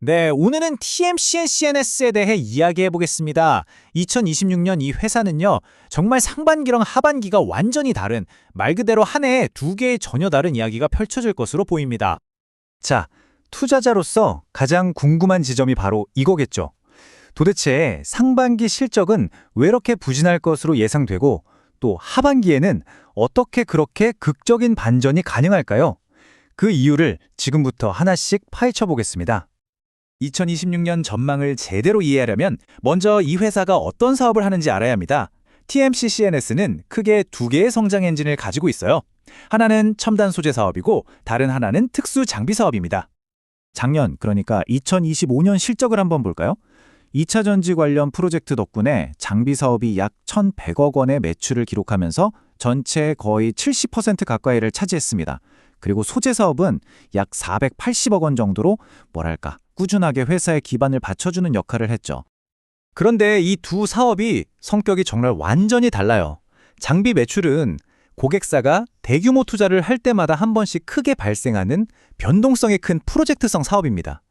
네, 오늘은 TMCNCNS에 대해 이야기해 보겠습니다. 2026년 이 회사는요, 정말 상반기랑 하반기가 완전히 다른, 말 그대로 한 해에 두 개의 전혀 다른 이야기가 펼쳐질 것으로 보입니다. 자, 투자자로서 가장 궁금한 지점이 바로 이거겠죠. 도대체 상반기 실적은 왜 이렇게 부진할 것으로 예상되고 또 하반기에는 어떻게 그렇게 극적인 반전이 가능할까요? 그 이유를 지금부터 하나씩 파헤쳐 보겠습니다. 2026년 전망을 제대로 이해하려면 먼저 이 회사가 어떤 사업을 하는지 알아야 합니다. TMCCNS는 크게 두 개의 성장 엔진을 가지고 있어요. 하나는 첨단 소재 사업이고 다른 하나는 특수 장비 사업입니다. 작년, 그러니까 2025년 실적을 한번 볼까요? 2차 전지 관련 프로젝트 덕분에 장비 사업이 약 1,100억 원의 매출을 기록하면서 전체의 거의 70% 가까이를 차지했습니다. 그리고 소재 사업은 약 480억 원 정도로 뭐랄까 꾸준하게 회사의 기반을 받쳐주는 역할을 했죠. 그런데 이 두 사업이 성격이 정말 완전히 달라요. 장비 매출은 고객사가 대규모 투자를 할 때마다 한 번씩 크게 발생하는 변동성이 큰 프로젝트성 사업입니다.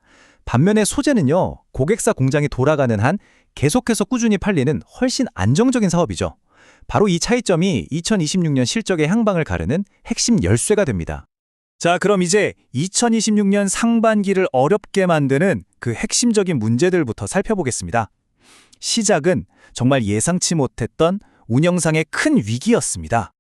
반면에 소재는요, 고객사 공장이 돌아가는 한 계속해서 꾸준히 팔리는 훨씬 안정적인 사업이죠. 바로 이 차이점이 2026년 실적의 향방을 가르는 핵심 열쇠가 됩니다. 자, 그럼 이제 2026년 상반기를 어렵게 만드는 그 핵심적인 문제들부터 살펴보겠습니다. 시작은 정말 예상치 못했던 운영상의 큰 위기였습니다.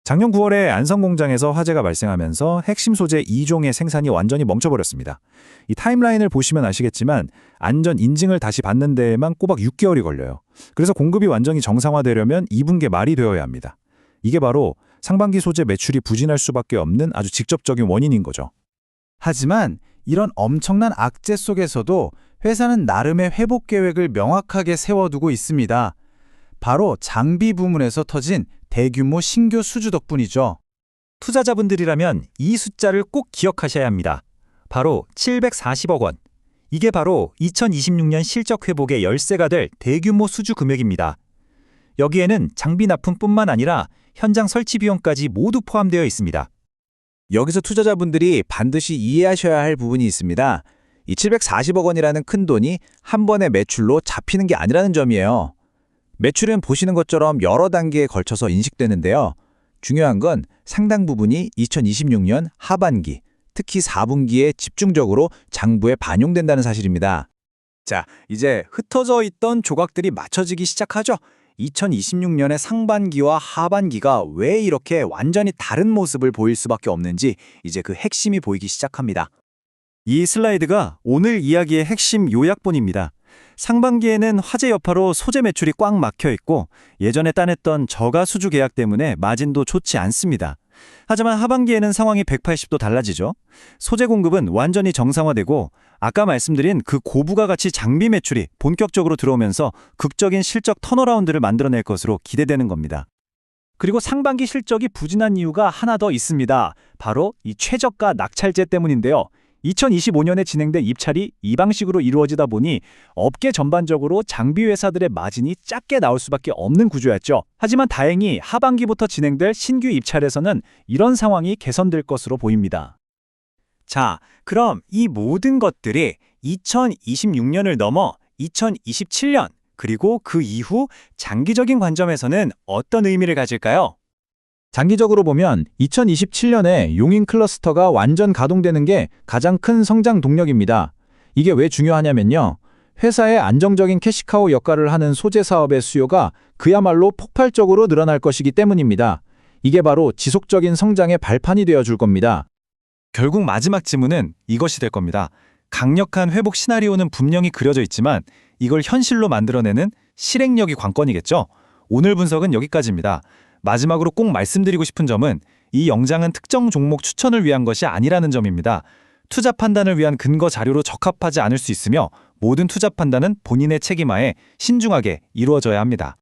작년 9월에 안성 공장에서 화재가 발생하면서 핵심 소재 2종의 생산이 완전히 멈춰버렸습니다. 이 타임라인을 보시면 아시겠지만 안전 인증을 다시 받는 데에만 꼬박 6개월이 걸려요. 그래서 공급이 완전히 정상화되려면 2분기 말이 되어야 합니다. 이게 바로 상반기 소재 매출이 부진할 수밖에 없는 아주 직접적인 원인인 거죠. 하지만 이런 엄청난 악재 속에서도 회사는 나름의 회복 계획을 명확하게 세워두고 있습니다. 바로 장비 부문에서 터진 대규모 신규 수주 덕분이죠. 투자자분들이라면 이 숫자를 꼭 기억하셔야 합니다. 바로 740억 원. 이게 바로 2026년 실적 회복의 열쇠가 될 대규모 수주 금액입니다. 여기에는 장비 납품뿐만 아니라 현장 설치 비용까지 모두 포함되어 있습니다. 여기서 투자자분들이 반드시 이해하셔야 할 부분이 있습니다. 이 740억 원이라는 큰 돈이 한 번의 매출로 잡히는 게 아니라는 점이에요. 매출은 보시는 것처럼 여러 단계에 걸쳐서 인식되는데요. 중요한 건 상당 부분이 2026년 하반기, 특히 4분기에 집중적으로 장부에 반영된다는 사실입니다. 자, 이제 흩어져 있던 조각들이 맞춰지기 시작하죠. 2026년의 상반기와 하반기가 왜 이렇게 완전히 다른 모습을 보일 수밖에 없는지 이제 그 핵심이 보이기 시작합니다. 이 슬라이드가 오늘 이야기의 핵심 요약본입니다. 상반기에는 화재 여파로 소재 매출이 꽉 막혀 있고 예전에 따냈던 저가 수주 계약 때문에 마진도 좋지 않습니다. 하지만 하반기에는 상황이 180도 달라지죠. 소재 공급은 완전히 정상화되고 아까 말씀드린 그 고부가 가치 장비 매출이 본격적으로 들어오면서 극적인 실적 턴어라운드를 만들어낼 것으로 기대되는 겁니다. 그리고 상반기 실적이 부진한 이유가 하나 더 있습니다. 바로 이 최저가 낙찰제 때문인데요. 2025년에 진행된 입찰이 이 방식으로 이루어지다 보니 업계 전반적으로 장비 회사들의 마진이 작게 나올 수밖에 없는 구조였죠. 하지만 다행히 하반기부터 진행될 신규 입찰에서는 이런 상황이 개선될 것으로 보입니다. 자, 그럼 이 모든 것들이 2026년을 넘어 2027년 그리고 그 이후 장기적인 관점에서는 어떤 의미를 가질까요? 장기적으로 보면 2027년에 용인 클러스터가 완전 가동되는 게 가장 큰 성장 동력입니다. 이게 왜 중요하냐면요. 회사의 안정적인 캐시카우 역할을 하는 소재 사업의 수요가 그야말로 폭발적으로 늘어날 것이기 때문입니다. 이게 바로 지속적인 성장의 발판이 되어줄 겁니다. 결국 마지막 지문은 이것이 될 겁니다. 강력한 회복 시나리오는 분명히 그려져 있지만 이걸 현실로 만들어내는 실행력이 관건이겠죠. 오늘 분석은 여기까지입니다. 마지막으로 꼭 말씀드리고 싶은 점은 이 영장은 특정 종목 추천을 위한 것이 아니라는 점입니다. 투자 판단을 위한 근거 자료로 적합하지 않을 수 있으며 모든 투자 판단은 본인의 책임하에 신중하게 이루어져야 합니다.